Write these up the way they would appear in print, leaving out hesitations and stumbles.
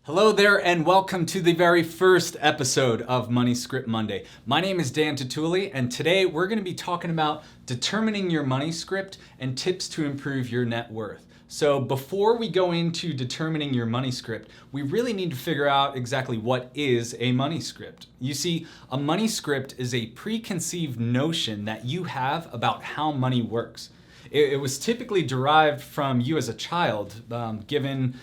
Hello there and welcome to the very first episode of Money Script Monday. My name is Dan Tatuli and today we're going to be talking about determining your money script and tips to improve your net worth. So before we go into determining your money script, we really need to figure out exactly what is a money script. You see, a money script is a preconceived notion that you have about how money works. It was typically derived from you as a child, given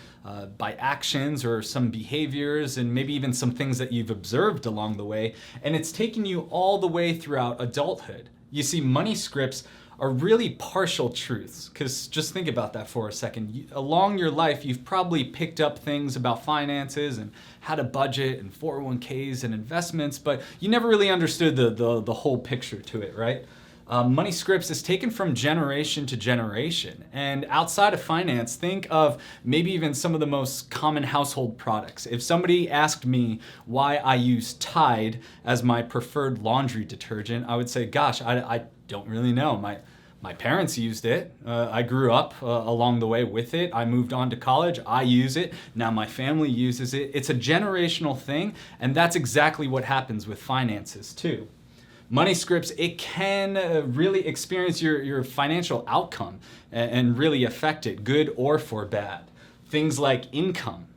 by actions or some behaviors and maybe even some things that you've observed along the way, and it's taken you all the way throughout adulthood. You see, money scripts are really partial truths, because just think about that for a second. Along your life, you've probably picked up things about finances and how to budget and 401ks and investments, but you never really understood the whole picture to it, right? Money scripts is taken from generation to generation. And outside of finance, think of maybe even some of the most common household products. If somebody asked me why I use Tide as my preferred laundry detergent, I would say, gosh, I don't really know. My parents used it. I grew up along the way with it. I moved on to college. I use it. Now my family uses it. It's a generational thing, and that's exactly what happens with finances too. Money scripts, it can really experience your financial outcome and really affect it, good or for bad. Things like income,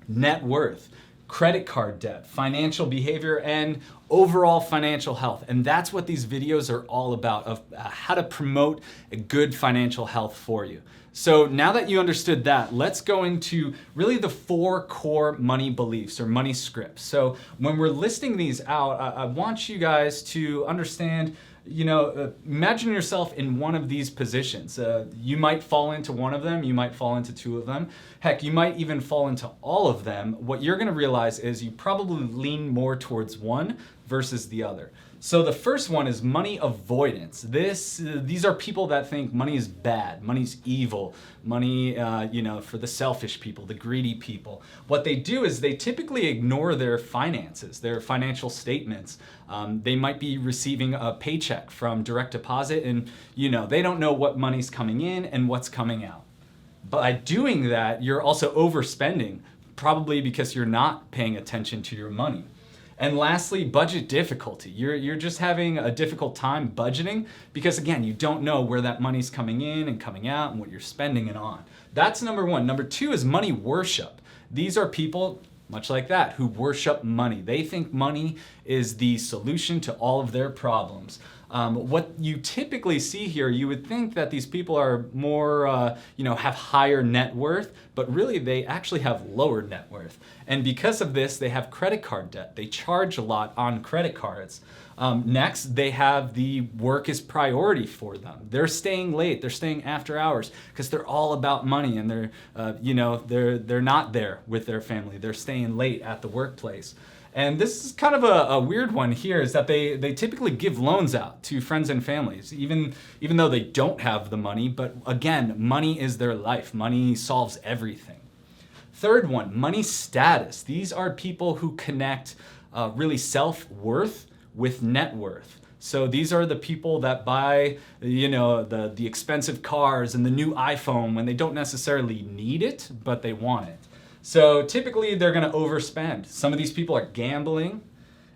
net worth, credit card debt, financial behavior, and overall financial health. And that's what these videos are all about, of how to promote a good financial health for you. So now that you understood that, let's go into really the 4 core money beliefs or money scripts. So when we're listing these out, I want you guys to understand, imagine yourself in one of these positions. You might fall into one of them, you might fall into 2 of them. Heck, you might even fall into all of them. What you're gonna realize is you probably lean more towards one versus the other. So the first one is money avoidance. These are people that think money is bad, money's evil, money, for the selfish people, the greedy people. What they do is they typically ignore their finances, their financial statements. They might be receiving a paycheck from direct deposit and, they don't know what money's coming in and what's coming out. By doing that, you're also overspending, probably because you're not paying attention to your money. And lastly, budget difficulty. You're just having a difficult time budgeting because, again, you don't know where that money's coming in and coming out and what you're spending it on. That's number 1. Number 2 is money worship. These are people, much like that, who worship money. They think money is the solution to all of their problems. What you typically see here, you would think that these people are more, have higher net worth, but really they actually have lower net worth. And because of this, they have credit card debt. They charge a lot on credit cards. Next, they have the work is priority for them. They're staying late. They're staying after hours because they're all about money, and they're not there with their family. They're staying late at the workplace. And this is kind of a weird one here, is that they typically give loans out to friends and families, even though they don't have the money. But again, money is their life. Money solves everything. Third one, money status. These are people who connect really self-worth with net worth. So these are the people that buy, the expensive cars and the new iPhone when they don't necessarily need it, but they want it. So typically they're going to overspend. Some of these people are gambling,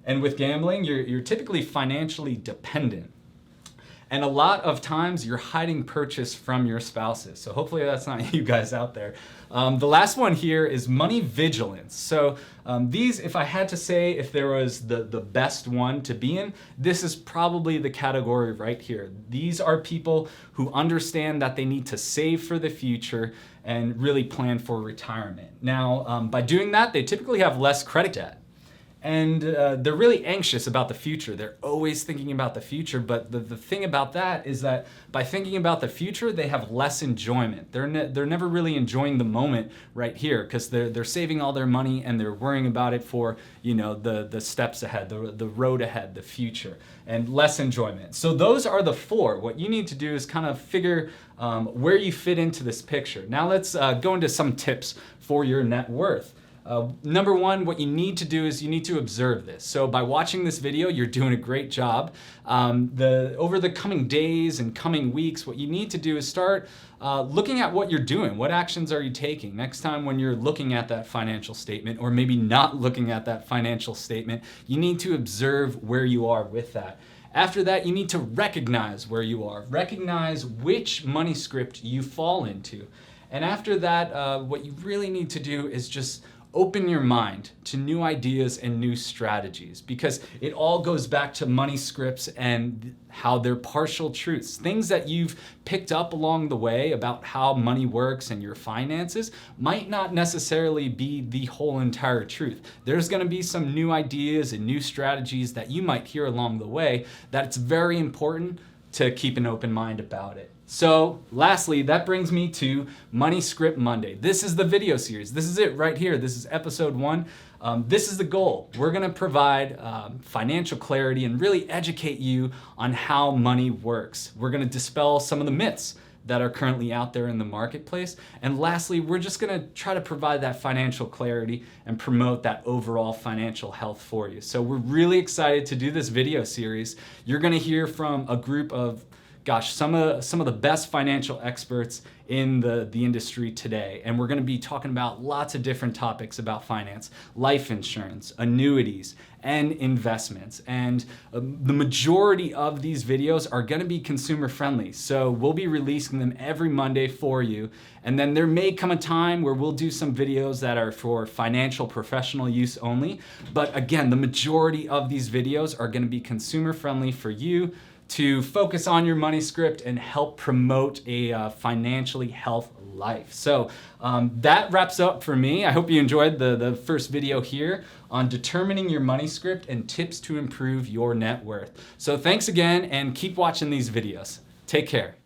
and with gambling, you're typically financially dependent. And a lot of times you're hiding purchase from your spouses. So hopefully that's not you guys out there. The last one here is money vigilance. So these, if I had to say if there was the best one to be in, this is probably the category right here. These are people who understand that they need to save for the future and really plan for retirement. Now, by doing that, they typically have less credit debt. And they're really anxious about the future. They're always thinking about the future, but the thing about that is that by thinking about the future, they have less enjoyment. They're never really enjoying the moment right here because they're saving all their money and they're worrying about it for the steps ahead, the road ahead, the future, and less enjoyment. So those are the 4. What you need to do is kind of figure where you fit into this picture. Now let's go into some tips for your net worth. Number one, what you need to do is you need to observe this. So by watching this video, you're doing a great job. Over the coming days and coming weeks, what you need to do is start looking at what you're doing. What actions are you taking? Next time when you're looking at that financial statement, or maybe not looking at that financial statement, you need to observe where you are with that. After that, you need to recognize where you are. Recognize which money script you fall into. And after that, what you really need to do is just open your mind to new ideas and new strategies, because it all goes back to money scripts and how they're partial truths. Things that you've picked up along the way about how money works and your finances might not necessarily be the whole entire truth. There's going to be some new ideas and new strategies that you might hear along the way that it's very important to keep an open mind about it. So lastly, that brings me to Money Script Monday. This is the video series. This is it right here. This is episode 1. This is the goal. We're gonna provide financial clarity and really educate you on how money works. We're gonna dispel some of the myths that are currently out there in the marketplace. And lastly, we're just gonna try to provide that financial clarity and promote that overall financial health for you. So we're really excited to do this video series. You're gonna hear from a group of some of the best financial experts in the industry today. And we're gonna be talking about lots of different topics about finance, life insurance, annuities, and investments. And the majority of these videos are gonna be consumer friendly. So we'll be releasing them every Monday for you. And then there may come a time where we'll do some videos that are for financial professional use only. But again, the majority of these videos are gonna be consumer friendly for you to focus on your money script and help promote a financially healthy life. So that wraps up for me. I hope you enjoyed the first video here on determining your money script and tips to improve your net worth. So thanks again, and keep watching these videos. Take care.